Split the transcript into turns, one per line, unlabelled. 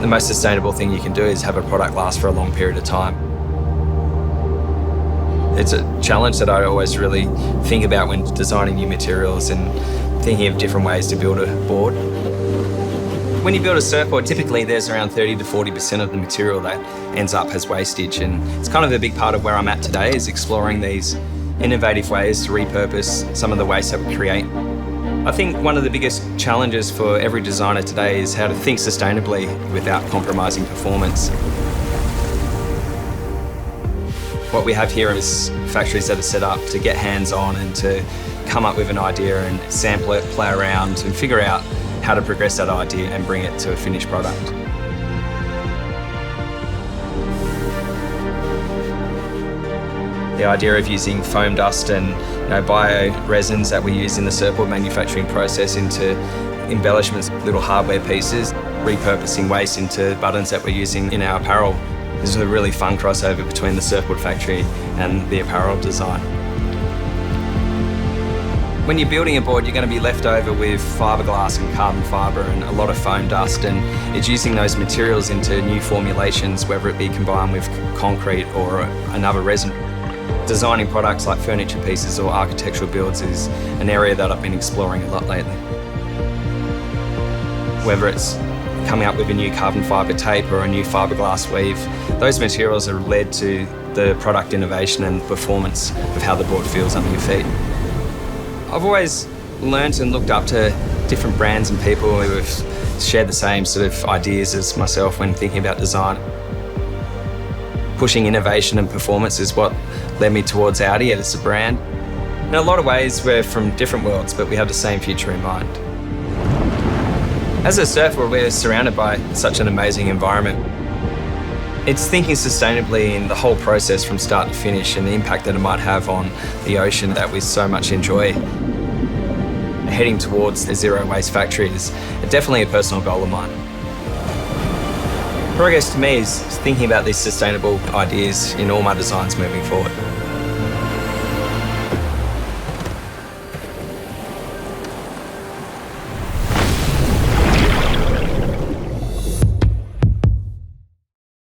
the most sustainable thing you can do is have a product last for a long period of time. It's a challenge that I always really think about when designing new materials and thinking of different ways to build a board. When you build a surfboard, typically there's around 30 to 40% of the material that ends up as wastage, and it's kind of a big part of where I'm at today, is exploring these innovative ways to repurpose some of the waste that we create. I think one of the biggest challenges for every designer today is how to think sustainably without compromising performance. What we have here is factories that are set up to get hands-on and to come up with an idea and sample it, play around and figure out how to progress that idea and bring it to a finished product. The idea of using foam dust and bio resins that we use in the surfboard manufacturing process into embellishments, little hardware pieces, repurposing waste into buttons that we're using in our apparel. This is a really fun crossover between the surfboard factory and the apparel design. When you're building a board, you're going to be left over with fiberglass and carbon fibre and a lot of foam dust, and it's using those materials into new formulations, whether it be combined with concrete or another resin. Designing products like furniture pieces or architectural builds is an area that I've been exploring a lot lately. Whether it's coming up with a new carbon fibre tape or a new fiberglass weave, those materials are led to the product innovation and performance of how the board feels under your feet. I've always learnt and looked up to different brands and people who have shared the same sort of ideas as myself when thinking about design. Pushing innovation and performance is what led me towards Audi as a brand. In a lot of ways, we're from different worlds, but we have the same future in mind. As a surfer, we're surrounded by such an amazing environment. It's thinking sustainably in the whole process from start to finish and the impact that it might have on the ocean that we so much enjoy. Heading towards a zero waste factory is definitely a personal goal of mine. Progress to me is thinking about these sustainable ideas in all my designs moving forward.